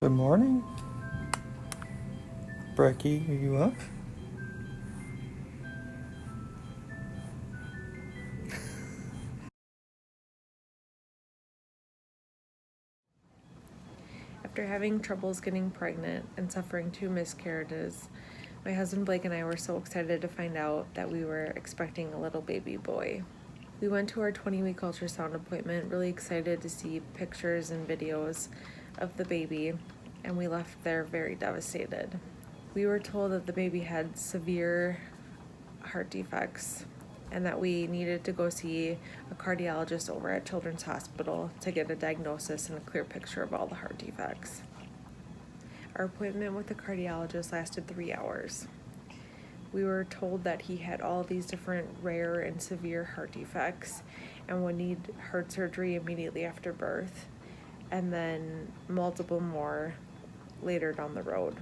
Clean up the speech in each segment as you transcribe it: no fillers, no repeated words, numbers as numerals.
Good morning. Brecky, are you up? After having troubles getting pregnant and suffering 2 miscarriages, my husband Blake and I were so excited to find out that we were expecting a little baby boy. We went to our 20-week ultrasound appointment really excited to see pictures and videos of the baby, and we left there very devastated. We were told that the baby had severe heart defects and that we needed to go see a cardiologist over at Children's Hospital to get a diagnosis and a clear picture of all the heart defects. Our appointment with the cardiologist lasted 3 hours. We were told that he had all these different rare and severe heart defects and would need heart surgery immediately after birth, and then multiple more later down the road.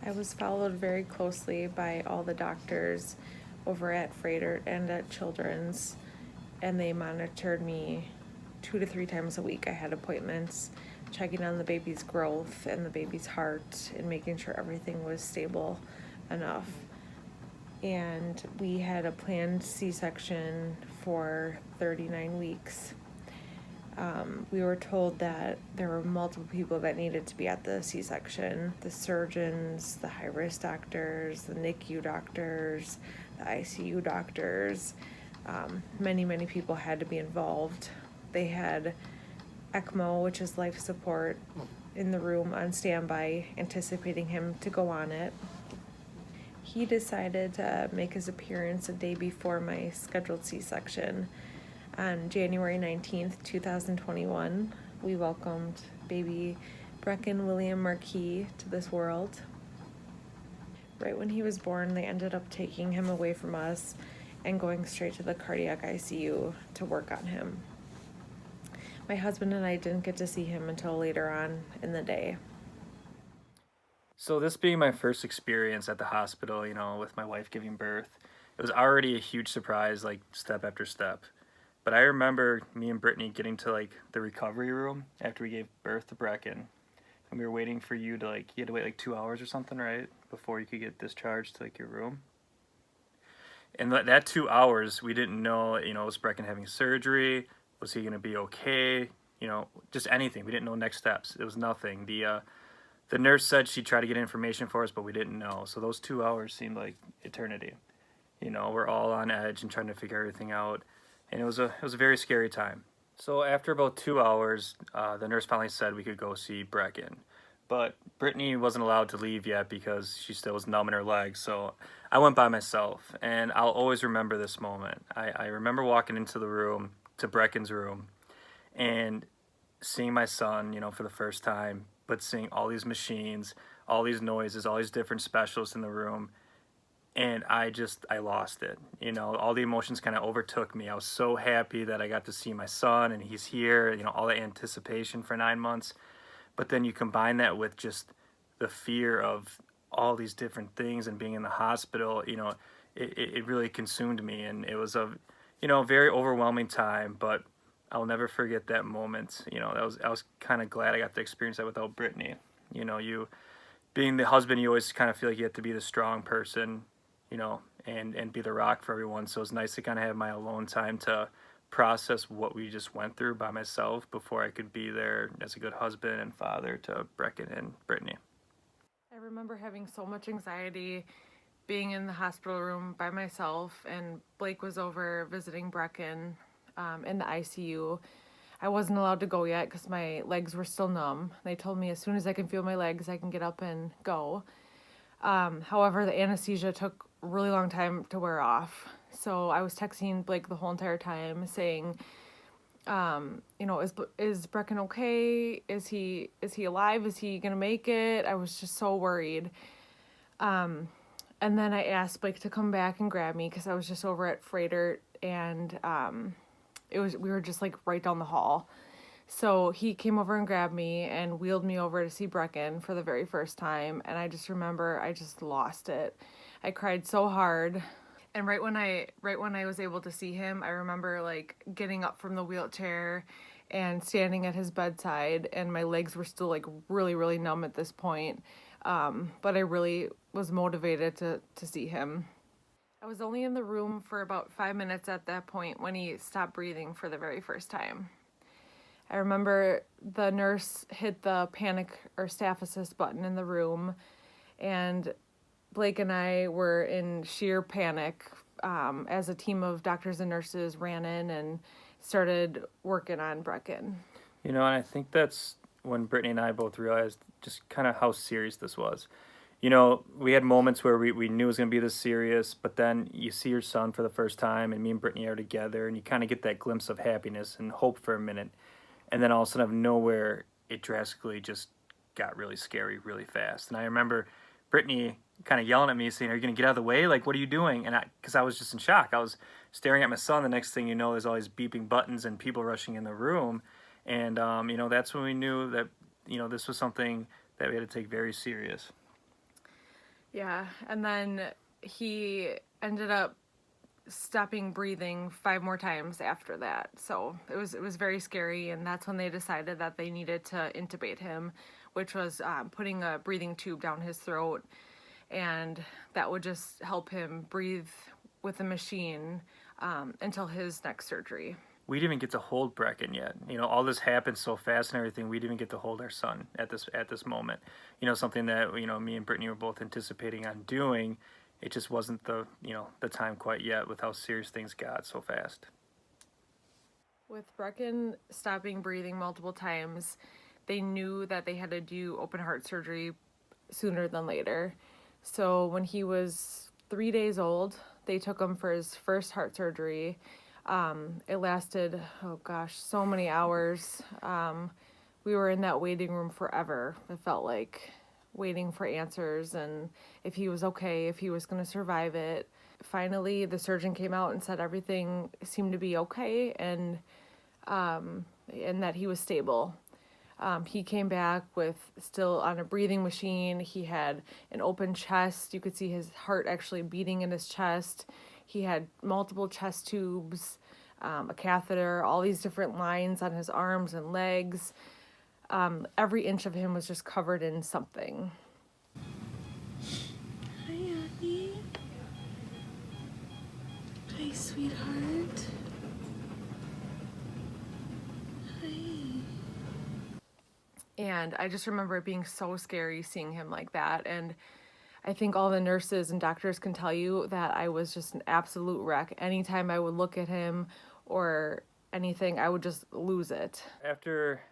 I was followed very closely by all the doctors over at Freighter and at Children's, and they monitored me 2 to 3 times a week. I had appointments checking on the baby's growth and the baby's heart and making sure everything was stable enough. And we had a planned C-section for 39 weeks. We were told that there were multiple people that needed to be at the C-section: the surgeons, the high-risk doctors, the NICU doctors, the ICU doctors. Many people had to be involved. They had ECMO, which is life support, in the room on standby, anticipating him to go on it. He decided to make his appearance a day before my scheduled C-section. On January 19th, 2021, we welcomed baby Brecken William Marquis to this world. Right when he was born, they ended up taking him away from us and going straight to the cardiac ICU to work on him. My husband and I didn't get to see him until later on in the day. So this being my first experience at the hospital, with my wife giving birth, it was already a huge surprise, like step after step. But I remember me and Brittany getting to like the recovery room after we gave birth to Brecken, and we were waiting for you to you had to wait like 2 hours or something, right, before you could get discharged to like your room. And that 2 hours, we didn't know, was Brecken having surgery? Was he gonna be okay? Just anything. We didn't know next steps. It was nothing. The nurse said she'd try to get information for us, but we didn't know. So those 2 hours seemed like eternity. We're all on edge and trying to figure everything out, and it was a very scary time. So after about 2 hours, the nurse finally said we could go see Brecken, but Brittany wasn't allowed to leave yet because she still was numb in her legs. So I went by myself, and I'll always remember this moment. I remember walking into the room, to Brecken's room, and seeing my son, for the first time, but seeing all these machines, all these noises, all these different specialists in the room, and I lost it. All the emotions kind of overtook me. I was so happy that I got to see my son and he's here, all the anticipation for 9 months. But then you combine that with just the fear of all these different things and being in the hospital, it really consumed me. And it was a, very overwhelming time, but I'll never forget that moment. I was kind of glad I got to experience that without Brittany. You being the husband, you always kind of feel like you have to be the strong person, and be the rock for everyone. So it's nice to kind of have my alone time to process what we just went through by myself before I could be there as a good husband and father to Brecken and Brittany. I remember having so much anxiety being in the hospital room by myself, and Blake was over visiting Brecken in the ICU. I wasn't allowed to go yet because my legs were still numb. They told me as soon as I can feel my legs, I can get up and go. However, the anesthesia took a really long time to wear off. So I was texting Blake the whole entire time saying, is Brecken okay? Is he alive? Is he gonna make it? I was just so worried. And then I asked Blake to come back and grab me because I was just over at Freighter, and we were just like right down the hall. So he came over and grabbed me and wheeled me over to see Brecken for the very first time. And I just remember I just lost it. I cried so hard. And right when I was able to see him, I remember like getting up from the wheelchair and standing at his bedside, and my legs were still like really, really numb at this point. But I really was motivated to see him. I was only in the room for about 5 minutes at that point when he stopped breathing for the very first time. I remember the nurse hit the panic or staff assist button in the room, and Blake and I were in sheer panic as a team of doctors and nurses ran in and started working on Brecken. And I think that's when Brittany and I both realized just kind of how serious this was. We had moments where we knew it was going to be this serious, but then you see your son for the first time, and me and Brittany are together, and you kind of get that glimpse of happiness and hope for a minute. And then all of a sudden, out of nowhere, it drastically just got really scary really fast. And I remember Brittany kind of yelling at me, saying, "Are you going to get out of the way? Like, what are you doing?" And because I was just in shock. I was staring at my son. The next thing you know, there's all these beeping buttons and people rushing in the room. And, that's when we knew that, this was something that we had to take very serious. Yeah, and then he ended up stopping breathing 5 more times after that. So it was very scary, and that's when they decided that they needed to intubate him, which was putting a breathing tube down his throat, and that would just help him breathe with the machine until his next surgery. We didn't even get to hold Brecken yet. All this happened so fast and everything. We didn't even get to hold our son at this moment. Something that me and Brittany were both anticipating on doing. It just wasn't the time quite yet with how serious things got so fast. With Brecken stopping breathing multiple times, they knew that they had to do open heart surgery sooner than later. So when he was 3 days old, they took him for his first heart surgery. It lasted, so many hours. We were in that waiting room forever. It felt like waiting for answers and if he was okay, if he was going to survive it. Finally, the surgeon came out and said everything seemed to be okay and that he was stable. He came back with still on a breathing machine. He had an open chest. You could see his heart actually beating in his chest. He had multiple chest tubes, a catheter, all these different lines on his arms and legs. Every inch of him was just covered in something. Hi, Abby. Hi, sweetheart. Hi. And I just remember it being so scary seeing him like that. And I think all the nurses and doctors can tell you that I was just an absolute wreck. Anytime I would look at him or anything, I would just lose it. After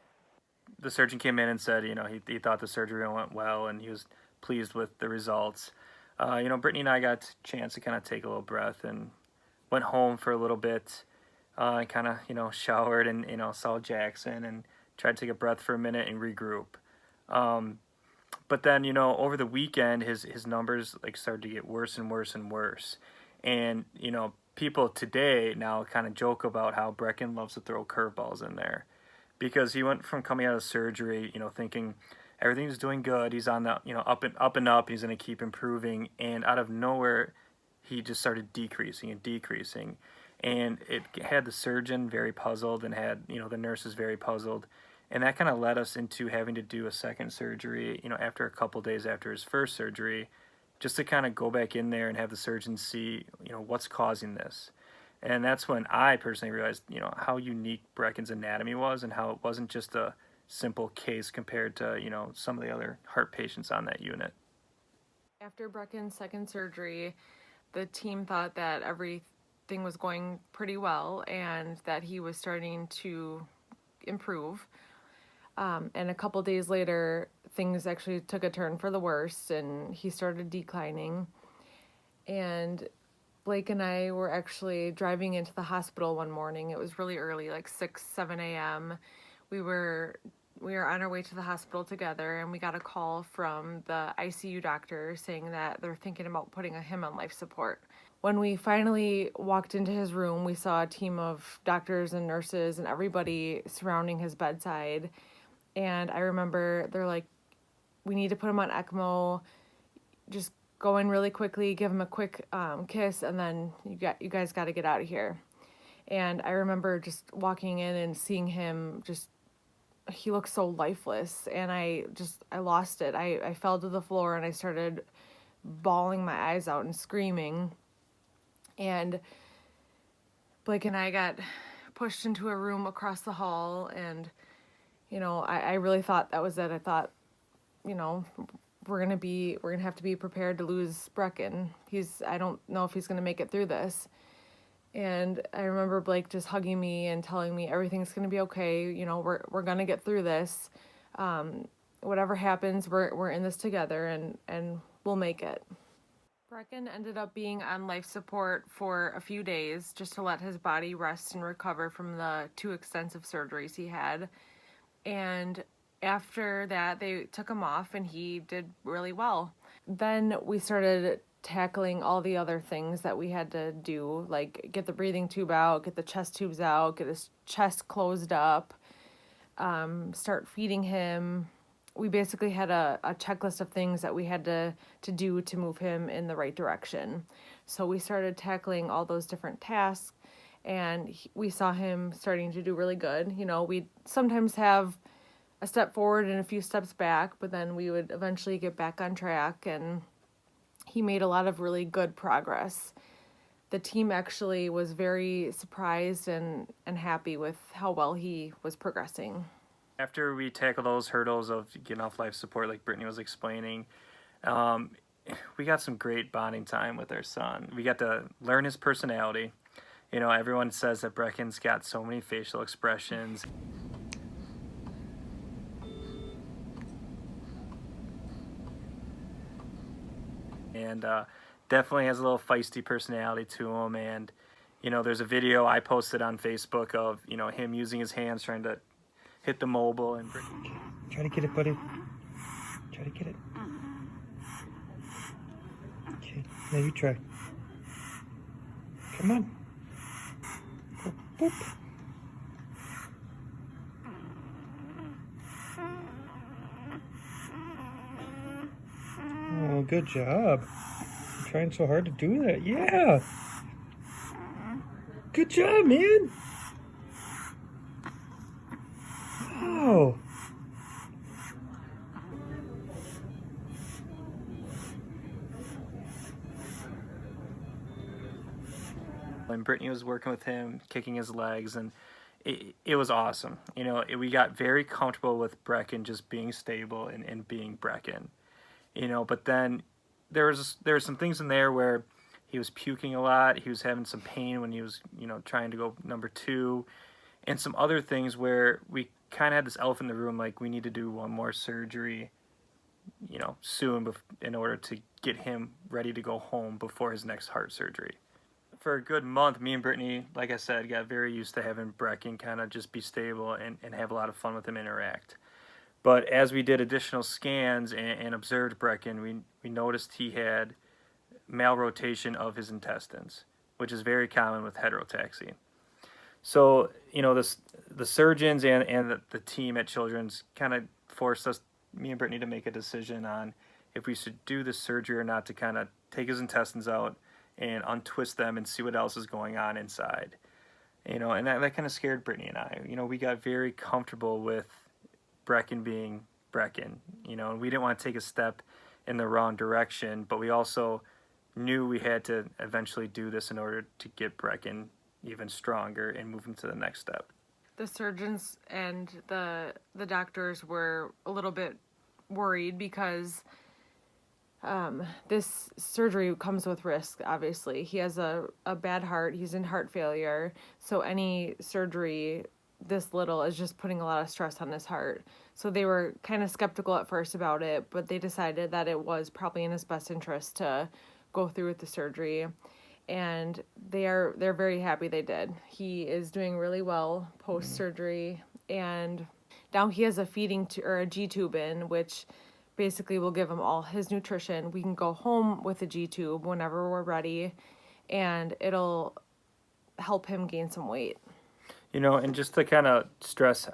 the surgeon came in and said, he thought the surgery went well and he was pleased with the results, Brittany and I got a chance to kind of take a little breath and went home for a little bit and kind of, showered and, saw Jackson and tried to take a breath for a minute and regroup. But then, over the weekend, his numbers started to get worse and worse and worse. And, people today now kind of joke about how Brecken loves to throw curveballs in there. Because he went from coming out of surgery, thinking everything's doing good. He's on the, up and up. He's going to keep improving. And out of nowhere, he just started decreasing and decreasing. And it had the surgeon very puzzled and had, the nurses very puzzled. And that kind of led us into having to do a second surgery, after a couple days after his first surgery, just to kind of go back in there and have the surgeon see, what's causing this. And that's when I personally realized, how unique Brecken's anatomy was and how it wasn't just a simple case compared to, some of the other heart patients on that unit. After Brecken's second surgery, the team thought that everything was going pretty well and that he was starting to improve. And a couple days later, things actually took a turn for the worse and he started declining. And Blake and I were actually driving into the hospital one morning. It was really early, like 6, 7 a.m. We were on our way to the hospital together, and we got a call from the ICU doctor saying that they're thinking about putting him on life support. When we finally walked into his room, we saw a team of doctors and nurses and everybody surrounding his bedside. And I remember they're like, we need to put him on ECMO. Just go in really quickly, give him a quick kiss, and then you guys got to get out of here. And I remember just walking in and seeing him he looked so lifeless, and I lost it. I fell to the floor and I started bawling my eyes out and screaming. And Blake and I got pushed into a room across the hall, and I really thought that was it. I thought, we're gonna have to be prepared to lose Brecken. I don't know if he's gonna make it through this. And I remember Blake just hugging me and telling me everything's gonna be okay. We're gonna get through this. Whatever happens, we're in this together, and we'll make it. Brecken ended up being on life support for a few days just to let his body rest and recover from the 2 extensive surgeries he had. And after that, they took him off and he did really well. Then we started tackling all the other things that we had to do, like get the breathing tube out, get the chest tubes out, get his chest closed up, start feeding him. We basically had a checklist of things that we had to do to move him in the right direction. So we started tackling all those different tasks, and we saw him starting to do really good. We'd sometimes have a step forward and a few steps back, but then we would eventually get back on track, and he made a lot of really good progress. The team actually was very surprised and happy with how well he was progressing. After we tackle those hurdles of getting off life support, like Brittany was explaining, we got some great bonding time with our son. We got to learn his personality. Everyone says that Brecken's got so many facial expressions. And definitely has a little feisty personality to him. And, there's a video I posted on Facebook of, him using his hands trying to hit the mobile. And try to get it, buddy. Try to get it. Okay, now you try. Come on. Go, boop. Oh, good job. You're trying so hard to do that. Yeah. Good job, man. Wow. When Brittany was working with him, kicking his legs, and it was awesome. We got very comfortable with Brecken just being stable and being Brecken. But then there were some things in there where he was puking a lot. He was having some pain when he was, trying to go number 2, and some other things where we kind of had this elephant in the room, like we need to do one more surgery, soon in order to get him ready to go home before his next heart surgery. For a good month, me and Brittany, like I said, got very used to having Brecken kind of just be stable and have a lot of fun with him, interact. But as we did additional scans and observed Brecken, we noticed he had malrotation of his intestines, which is very common with heterotaxy. So, the surgeons and the team at Children's kind of forced me and Brittany, to make a decision on if we should do the surgery or not, to kind of take his intestines out and untwist them and see what else is going on inside. And that kind of scared Brittany and I. We got very comfortable with Brecken being Brecken, and we didn't want to take a step in the wrong direction, but we also knew we had to eventually do this in order to get Brecken even stronger and move him to the next step. The surgeons and the doctors were a little bit worried because this surgery comes with risk, obviously. He has a bad heart. He's in heart failure. So any surgery this little is just putting a lot of stress on his heart. So they were kind of skeptical at first about it, but they decided that it was probably in his best interest to go through with the surgery. And they're very happy they did. He is doing really well post-surgery, and now he has a a G-tube in, which basically will give him all his nutrition. We can go home with a G-tube whenever we're ready, and it'll help him gain some weight. And just to kind of stress,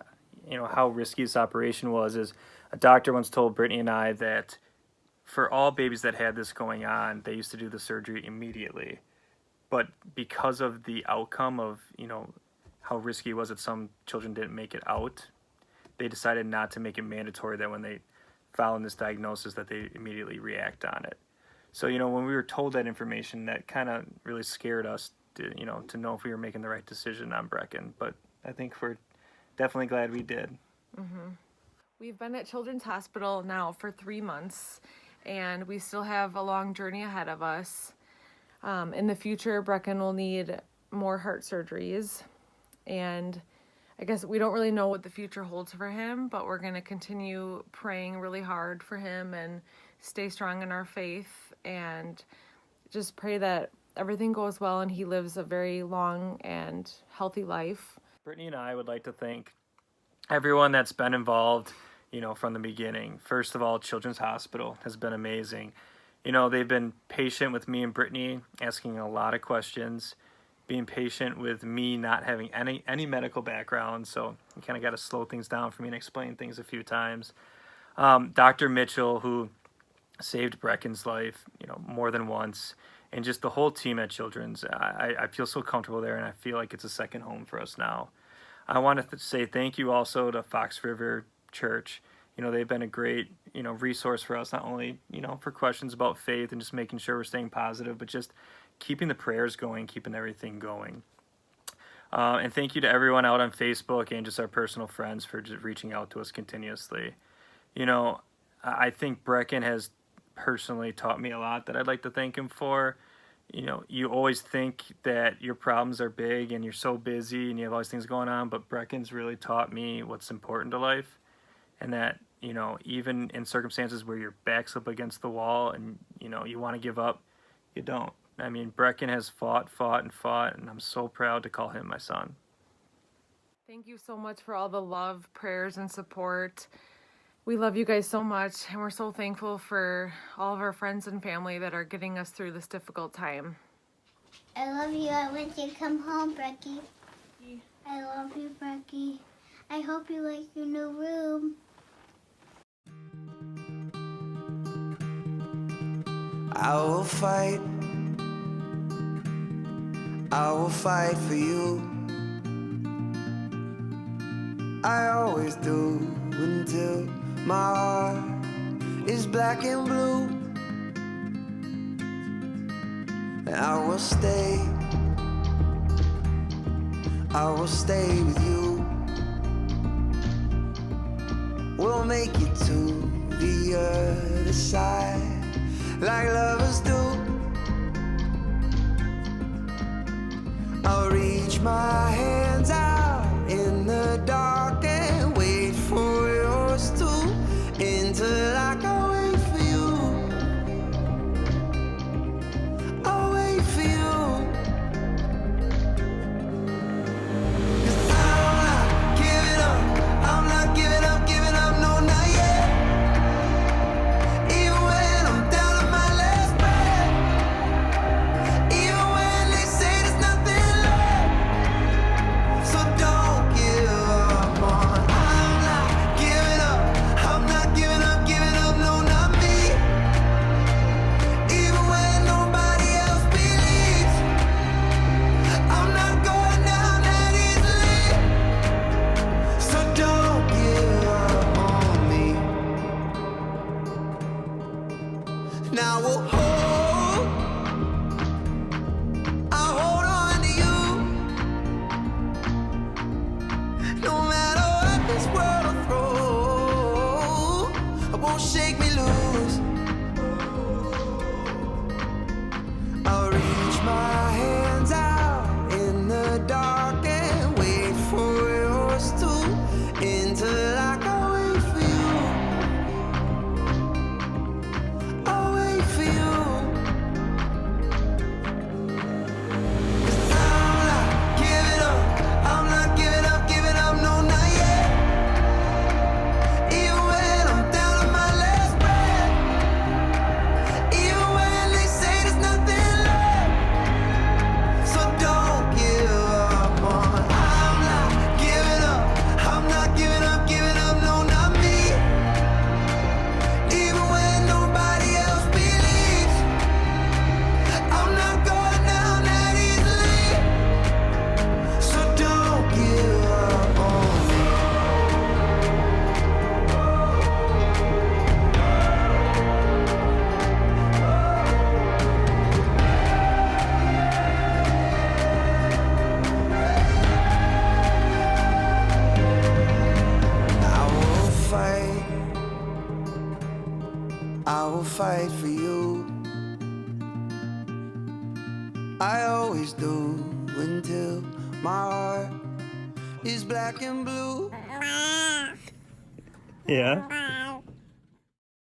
how risky this operation was, is a doctor once told Brittany and I that for all babies that had this going on, they used to do the surgery immediately. but because of the outcome of, how risky it was that some children didn't make it out, they decided not to make it mandatory that when they found this diagnosis that they immediately react on it. So, when we were told that information, that kind of really scared us to know if we were making the right decision on Brecken. But I think we're definitely glad we did. Mm-hmm. We've been at Children's Hospital now for 3 months, and we still have a long journey ahead of us. In the future, Brecken will need more heart surgeries, and I guess we don't really know what the future holds for him, but we're going to continue praying really hard for him and stay strong in our faith and just pray that everything goes well and he lives a very long and healthy life. Brittany and I would like to thank everyone that's been involved, from the beginning. First of all, Children's Hospital has been amazing. They've been patient with me and Brittany, asking a lot of questions, being patient with me not having any medical background, so you kind of got to slow things down for me and explain things a few times. Dr. Mitchell, who saved Brecken's life, more than once, and just the whole team at Children's. I feel so comfortable there, and I feel like it's a second home for us now. I want to say thank you also to Fox River Church. They've been a great, resource for us, not only, for questions about faith and just making sure we're staying positive, but just keeping the prayers going, keeping everything going. And thank you to everyone out on Facebook and just our personal friends for just reaching out to us continuously. I think Brecken has personally taught me a lot that I'd like to thank him for. You always think that your problems are big and you're so busy and you have all these things going on, but Brecken's really taught me what's important to life, and that, even in circumstances where your back's up against the wall and, you want to give up, you don't. I mean, Brecken has fought, and I'm so proud to call him my son. Thank you so much for all the love, prayers, and support. We love you guys so much, and we're so thankful for all of our friends and family that are getting us through this difficult time. I love you. I want you to come home, Brecky. I love you, Brecky. I hope you like your new room. I will fight for you. I always do until my heart is black and blue. And I will stay with you. We'll make it to the other side like lovers do. I'll reach my hands out in the dark and wait for yours to, until I can wait for you. I'll wait for you. 'Cause I'm not giving up, no, not yet. Even when I'm down to my last breath, even when they say there's nothing left. So don't give up on. I'm not giving up, no, not me. Even when nobody else believes, I'm not going down that easily. So don't give up on me. Now I'll hold on to you. No matter what this world will throw, it won't shake me loose. I'll reach my hands out in the dark and wait for yours to, until I can wait for you. I'll wait for you. 'Cause I'm not giving up, no, not yet. Even when I'm down to my last breath, I will fight for you. I always do until my heart is black and blue. Yeah.